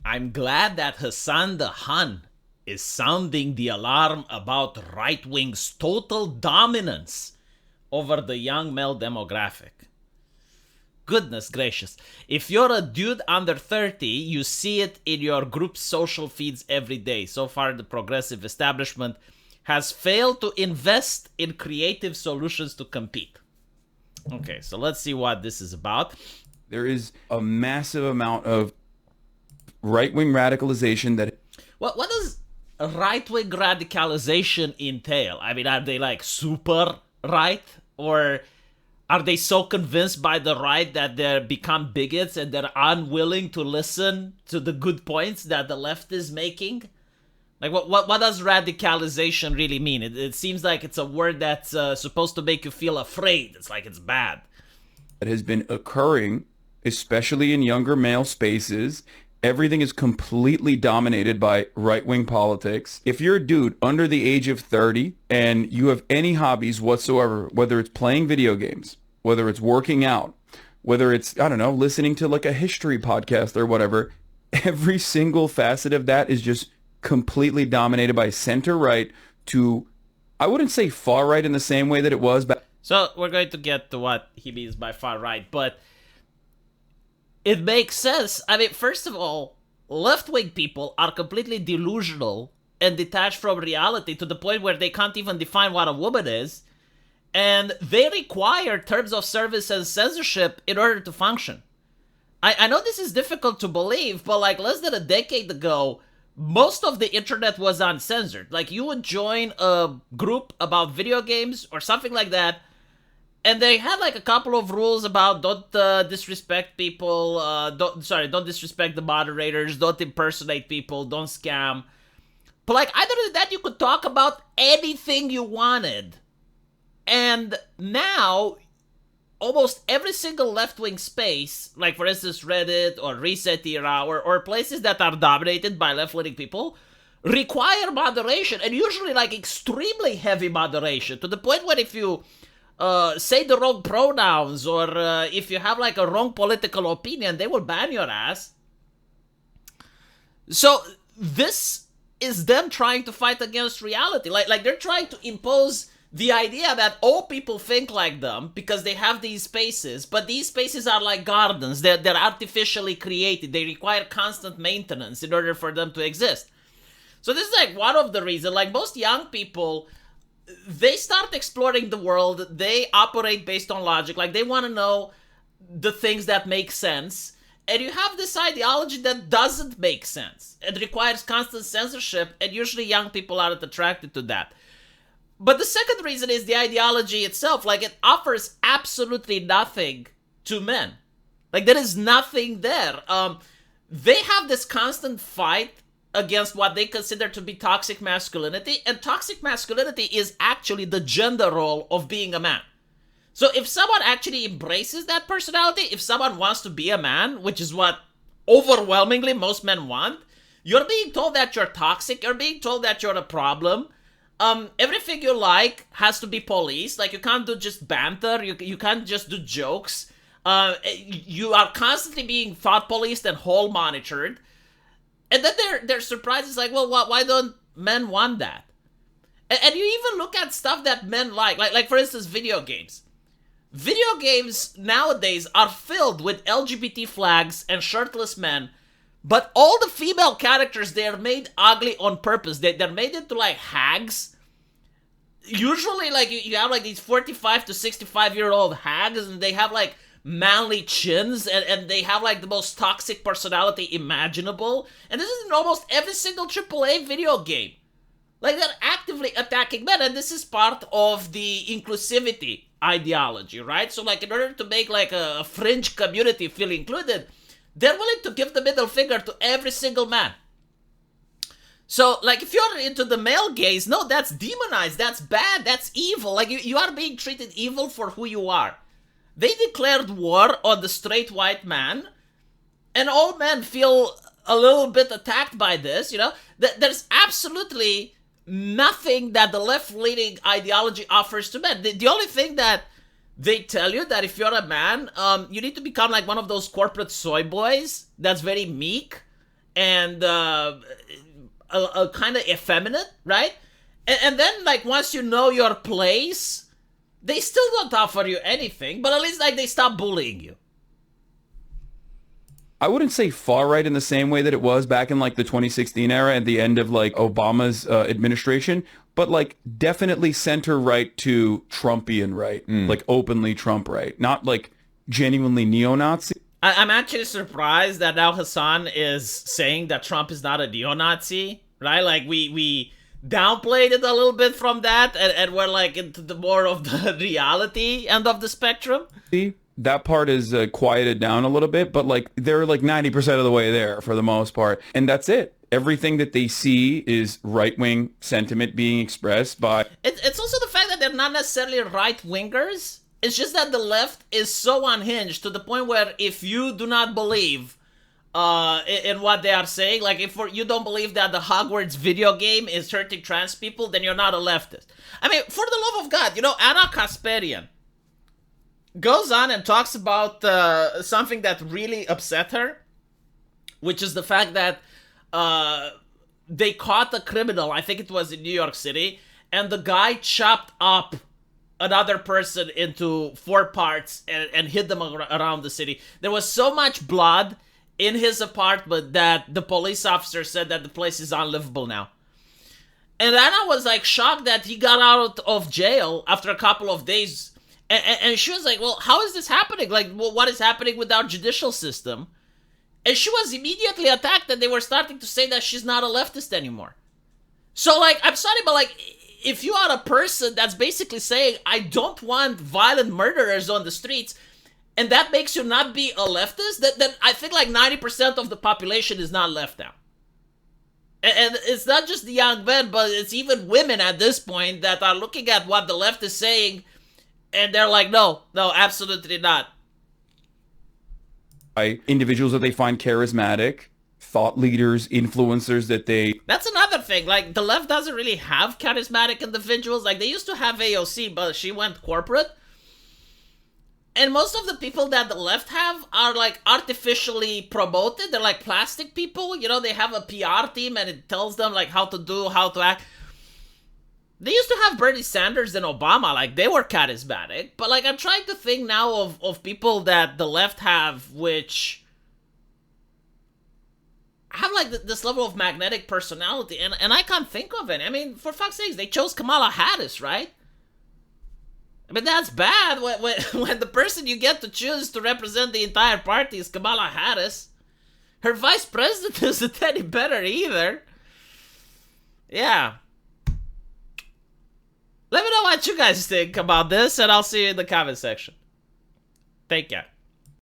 I'm glad that Hassan the Hun is sounding the alarm about right wing's total dominance over the young male demographic. Goodness gracious. If you're a dude under 30, you see it in your group's social feeds every day. So far, the progressive establishment has failed to invest in creative solutions to compete. Okay, so let's see what this is about. There is a massive amount of right-wing radicalization that... What does right-wing radicalization entail? I mean, are they like super right? Or are they so convinced by the right that they become bigots and they're unwilling to listen to the good points that the left is making? Like, what does radicalization really mean? It seems like it's a word that's supposed to make you feel afraid. It's like it's bad. that has been occurring, especially in younger male spaces. Everything is completely dominated by right-wing politics. If you're a dude under the age of 30 and you have any hobbies whatsoever, whether it's playing video games, whether it's working out, whether it's, I don't know, listening to like a history podcast or whatever, every single facet of that is just completely dominated by center-right to, I wouldn't say far-right in the same way that it was back. So we're going to get to what he means by far right, but it makes sense. I mean, first of all, left-wing people are completely delusional and detached from reality to the point where they can't even define what a woman is, and they require terms of service and censorship in order to function. I know this is difficult to believe, but like less than a decade ago, most of the internet was uncensored. Like, you would join a group about video games or something like that, and they had like a couple of rules about don't disrespect people, don't disrespect the moderators, don't impersonate people, don't scam. But like, other than that, you could talk about anything you wanted. And now, almost every single left-wing space, like for instance Reddit or Reset Era or places that are dominated by left-wing people, require moderation, and usually like extremely heavy moderation, to the point where if you say the wrong pronouns or if you have like a wrong political opinion, they will ban your ass. So this is them trying to fight against reality. Like they're trying to impose the idea that all people think like them because they have these spaces, but these spaces are like gardens. They're artificially created. They require constant maintenance in order for them to exist. So this is like one of the reasons, like most young people, they start exploring the world. They operate based on logic. Like they want to know the things that make sense. And you have this ideology that doesn't make sense. It requires constant censorship, and usually young people aren't attracted to that. But the second reason is the ideology itself. Like, it offers absolutely nothing to men. Like, there is nothing there. They have this constant fight against what they consider to be toxic masculinity, and toxic masculinity is actually the gender role of being a man. So if someone actually embraces that personality, if someone wants to be a man, which is what overwhelmingly most men want, you're being told that you're toxic, you're being told that you're a problem. Everything you like has to be policed. Like, you can't do just banter. You can't just do jokes. You are constantly being thought policed and hall monitored. And then their surprise is like, well, why don't men want that? And you even look at stuff that men like for instance, video games. Video games nowadays are filled with LGBT flags and shirtless men. But all the female characters, they are made ugly on purpose. They're made into like hags. Usually, like, you have like these 45 to 65-year-old hags, and they have like manly chins, and they have like the most toxic personality imaginable. And this is in almost every single AAA video game. Like, they're actively attacking men, and this is part of the inclusivity ideology, right? So like, in order to make like a fringe community feel included, they're willing to give the middle finger to every single man. So, like, if you're into the male gaze, no, that's demonized, that's bad, that's evil. Like, you are being treated evil for who you are. They declared war on the straight white man, and all men feel a little bit attacked by this, you know? There's absolutely nothing that the left-leaning ideology offers to men. The only thing that they tell you that if you're a man, you need to become like one of those corporate soy boys that's very meek and a kind of effeminate, right? And then like once you know your place, they still don't offer you anything, but at least like they stop bullying you. I wouldn't say far right in the same way that it was back in like the 2016 era at the end of like Obama's administration, but like definitely center right to Trumpian right, like openly Trump right, not like genuinely neo-Nazi. I'm actually surprised that now Hassasn is saying that Trump is not a neo-Nazi, right? Like we downplayed it a little bit from that, and we're like into the more of the reality end of the spectrum. That part is quieted down a little bit, but like they're like 90% of the way there for the most part. And that's it. Everything that they see is right-wing sentiment being expressed by... It's also the fact that they're not necessarily right-wingers. It's just that the left is so unhinged to the point where if you do not believe in what they are saying, like if you don't believe that the Hogwarts video game is hurting trans people, then you're not a leftist. I mean, for the love of God, you know, Anna Kasparian goes on and talks about something that really upset her, which is the fact that they caught a criminal, I think it was in New York City, and the guy chopped up another person into 4 parts and hid them around the city. There was so much blood in his apartment that the police officer said that the place is unlivable now. And Anna was like shocked that he got out of jail after a couple of days. And she was like, well, how is this happening? Like, well, what is happening with our judicial system? And she was immediately attacked, and they were starting to say that she's not a leftist anymore. So, like, I'm sorry, but, like, if you are a person that's basically saying, I don't want violent murderers on the streets, and that makes you not be a leftist, then I think, like, 90% of the population is not left now. And it's not just the young men, but it's even women at this point that are looking at what the left is saying, and they're like, no, absolutely not. By individuals that they find charismatic, thought leaders, influencers that they... That's another thing. Like, the left doesn't really have charismatic individuals. Like, they used to have AOC, but she went corporate. And most of the people that the left have are, like, artificially promoted. They're, like, plastic people. You know, they have a PR team, and it tells them, like, how to do, how to act. They used to have Bernie Sanders and Obama, like, they were charismatic. But, like, I'm trying to think now of people that the left have, which have, like, this level of magnetic personality. And I can't think of it. I mean, for fuck's sakes, they chose Kamala Harris, right? I mean, that's bad when the person you get to choose to represent the entire party is Kamala Harris. Her vice president isn't any better either. Yeah. Let me know what you guys think about this, and I'll see you in the comment section. Take care.